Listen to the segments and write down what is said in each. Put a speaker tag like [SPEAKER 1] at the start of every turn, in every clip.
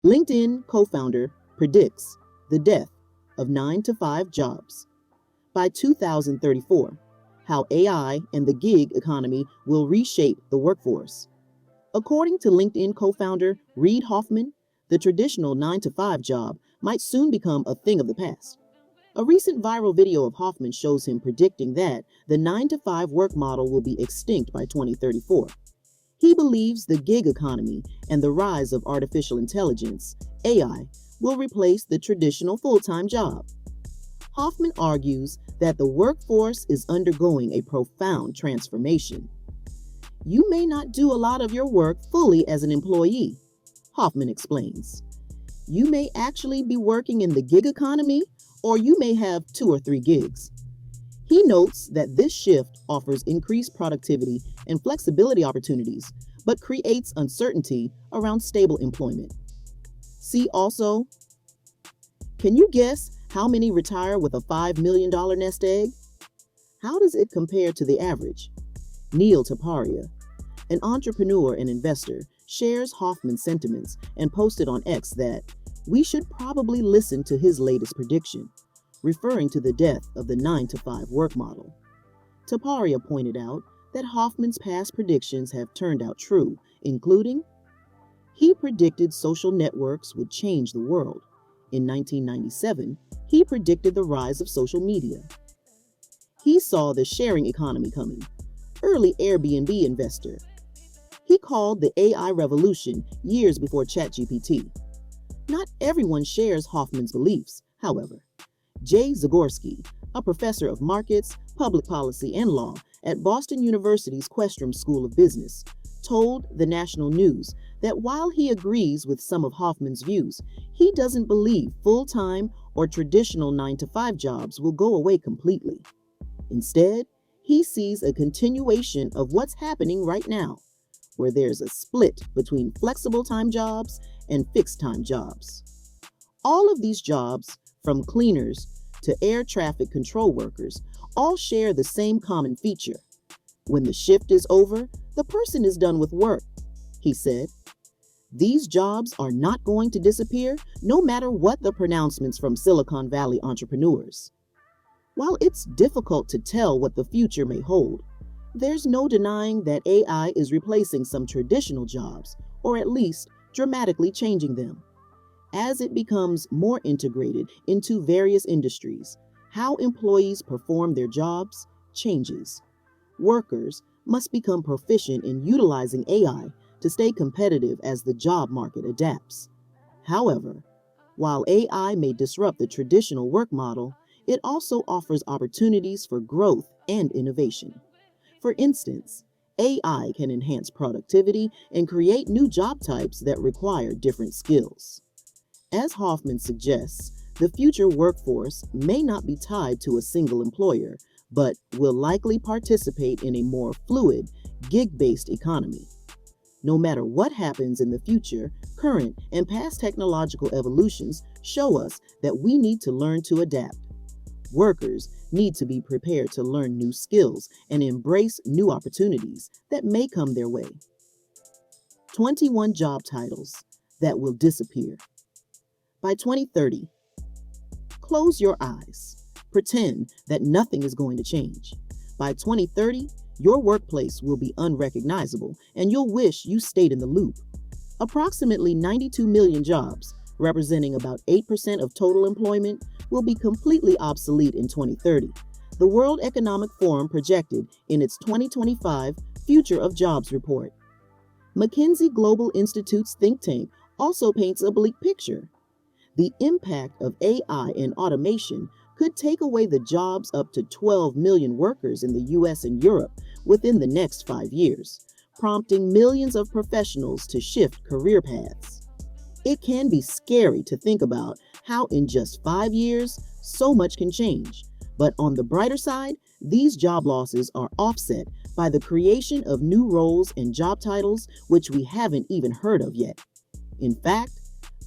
[SPEAKER 1] LinkedIn co-founder predicts the death of 9-to-5 jobs. By 2034, how AI and the gig economy will reshape the workforce. According to LinkedIn co-founder Reid Hoffman, the traditional 9-to-5 job might soon become a thing of the past. A recent viral video of Hoffman shows him predicting that the 9-to-5 work model will be extinct by 2034. He believes the gig economy and the rise of artificial intelligence, AI, will replace the traditional full-time job. Hoffman argues that the workforce is undergoing a profound transformation. You may not do a lot of your work fully as an employee, Hoffman explains. You may actually be working in the gig economy, or you may have 2 or 3 gigs. He notes that this shift offers increased productivity and flexibility opportunities, but creates uncertainty around stable employment. See also, can you guess how many retire with a $5 million nest egg? How does it compare to the average? Neil Taparia, an entrepreneur and investor, shares Hoffman's sentiments and posted on X that we should probably listen to his latest prediction, referring to the death of the 9-to-5 work model. Taparia pointed out that Hoffman's past predictions have turned out true, including he predicted social networks would change the world. In 1997, he predicted the rise of social media. He saw the sharing economy coming, early Airbnb investor. He called the AI revolution years before ChatGPT. Not everyone shares Hoffman's beliefs, however. Jay Zagorski, a professor of markets, public policy, and law at Boston University's Questrom School of Business, told the National News that while he agrees with some of Hoffman's views, he doesn't believe full-time or traditional 9-to-5 jobs will go away completely. Instead, he sees a continuation of what's happening right now, where there's a split between flexible time jobs and fixed time jobs. All of these jobs, from cleaners to air traffic control workers, all share the same common feature. When the shift is over, the person is done with work, he said. These jobs are not going to disappear, no matter what the pronouncements from Silicon Valley entrepreneurs. While it's difficult to tell what the future may hold, there's no denying that AI is replacing some traditional jobs, or at least dramatically changing them. As it becomes more integrated into various industries, how employees perform their jobs changes. Workers must become proficient in utilizing AI to stay competitive as the job market adapts. However, while AI may disrupt the traditional work model, it also offers opportunities for growth and innovation. For instance, AI can enhance productivity and create new job types that require different skills. As Hoffman suggests, the future workforce may not be tied to a single employer, but will likely participate in a more fluid, gig-based economy. No matter what happens in the future, current and past technological evolutions show us that we need to learn to adapt. Workers need to be prepared to learn new skills and embrace new opportunities that may come their way. 21 job titles that will disappear. By 2030, close your eyes. Pretend that nothing is going to change. By 2030, your workplace will be unrecognizable and you'll wish you stayed in the loop. Approximately 92 million jobs, representing about 8% of total employment, will be completely obsolete in 2030, the World Economic Forum projected in its 2025 Future of Jobs report. McKinsey Global Institute's think tank also paints a bleak picture. The impact of AI and automation could take away the jobs up to 12 million workers in the US and Europe within the next 5 years, prompting millions of professionals to shift career paths. It can be scary to think about how in just 5 years, so much can change. But on the brighter side, these job losses are offset by the creation of new roles and job titles which we haven't even heard of yet. In fact,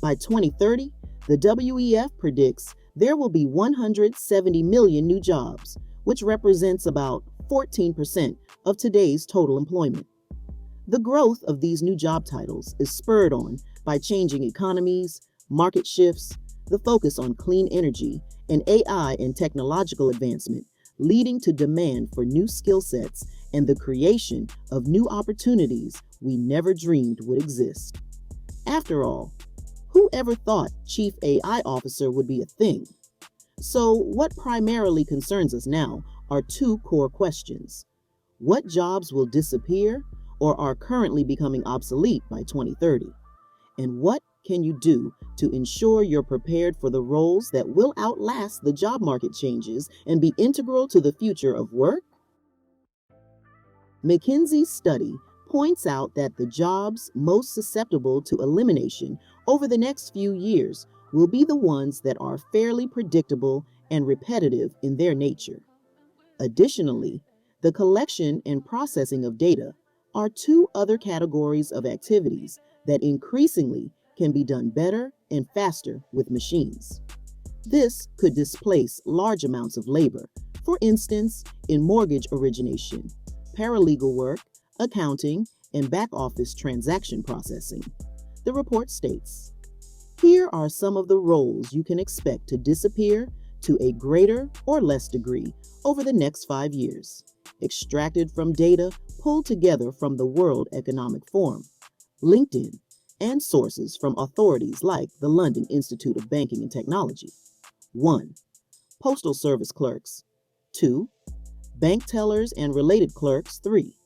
[SPEAKER 1] by 2030, the WEF predicts there will be 170 million new jobs, which represents about 14% of today's total employment. The growth of these new job titles is spurred on by changing economies, market shifts, the focus on clean energy, and AI and technological advancement, leading to demand for new skill sets and the creation of new opportunities we never dreamed would exist. After all, who ever thought Chief AI Officer would be a thing? So, what primarily concerns us now are two core questions. What jobs will disappear or are currently becoming obsolete by 2030? And what can you do to ensure you're prepared for the roles that will outlast the job market changes and be integral to the future of work? McKinsey's study points out that the jobs most susceptible to elimination over the next few years will be the ones that are fairly predictable and repetitive in their nature. Additionally, the collection and processing of data are two other categories of activities that increasingly can be done better and faster with machines. This could displace large amounts of labor, for instance, in mortgage origination, paralegal work, accounting, and back-office transaction processing. The report states, here are some of the roles you can expect to disappear to a greater or less degree over the next 5 years, extracted from data pulled together from the World Economic Forum, LinkedIn, and sources from authorities like the London Institute of Banking and Technology. 1. Postal service clerks. 2. Bank tellers and related clerks. 3.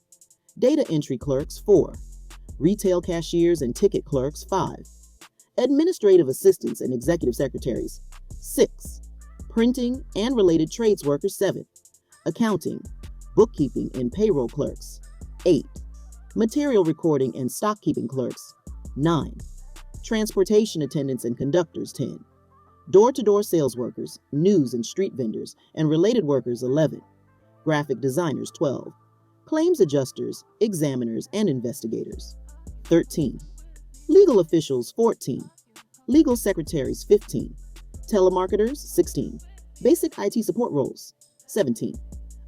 [SPEAKER 1] Data entry clerks. 4. Retail cashiers and ticket clerks. 5. Administrative assistants and executive secretaries. 6. Printing and related trades workers. 7. Accounting, bookkeeping, and payroll clerks. 8. Material recording and stock-keeping clerks. 9. Transportation attendants and conductors. 10. Door-to-door sales workers, news and street vendors, and related workers. 11. Graphic designers. 12. Claims adjusters, examiners, and investigators. 13. Legal officials. 14. Legal secretaries. 15. Telemarketers. 16. Basic IT support roles. 17.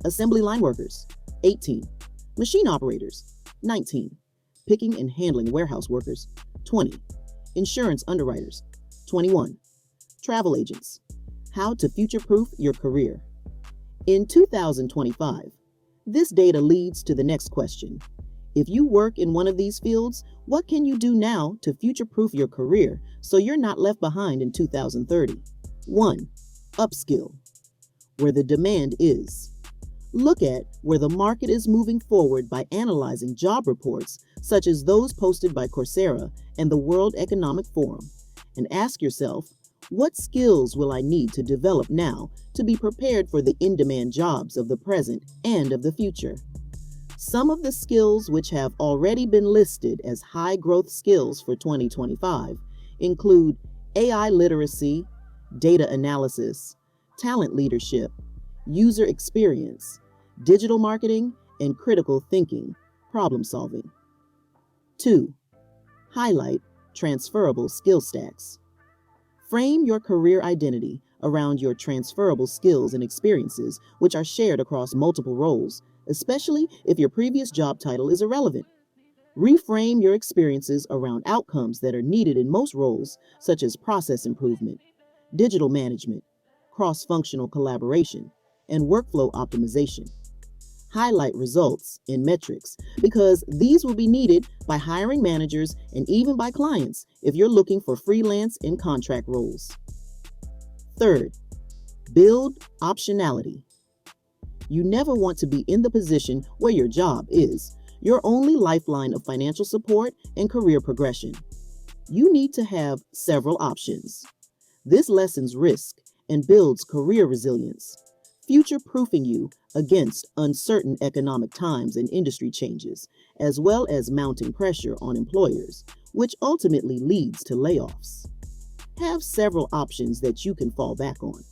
[SPEAKER 1] Assembly line workers. 18. Machine operators. 19. Picking and handling warehouse workers. 20. Insurance underwriters. 21. Travel agents. How to future-proof your career. In 2025, this data leads to the next question. If you work in one of these fields, what can you do now to future-proof your career so you're not left behind in 2030? 1. Upskill. Where the demand is. Look at where the market is moving forward by analyzing job reports such as those posted by Coursera and the World Economic Forum, and ask yourself, what skills will I need to develop now to be prepared for the in-demand jobs of the present and of the future? Some of the skills which have already been listed as high-growth skills for 2025 include AI literacy, data analysis, talent leadership, user experience, digital marketing, and critical thinking, problem solving. 2. Highlight transferable skill stacks. Frame your career identity around your transferable skills and experiences which are shared across multiple roles, especially if your previous job title is irrelevant. Reframe your experiences around outcomes that are needed in most roles, such as process improvement, digital management, cross-functional collaboration, and workflow optimization. Highlight results and metrics because these will be needed by hiring managers and even by clients if you're looking for freelance and contract roles. 3rd, build optionality. You never want to be in the position where your job is your only lifeline of financial support and career progression. You need to have several options. This lessens risk and builds career resilience, future-proofing you against uncertain economic times and industry changes, as well as mounting pressure on employers, which ultimately leads to layoffs. Have several options that you can fall back on.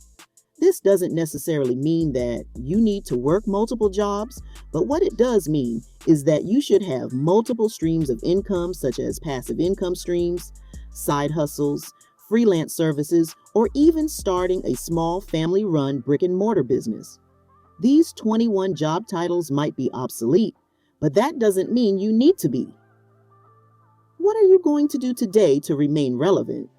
[SPEAKER 1] This doesn't necessarily mean that you need to work multiple jobs, but what it does mean is that you should have multiple streams of income, such as passive income streams, side hustles, freelance services, or even starting a small family-run brick-and-mortar business. These 21 job titles might be obsolete, but that doesn't mean you need to be. what are you going to do today to remain relevant?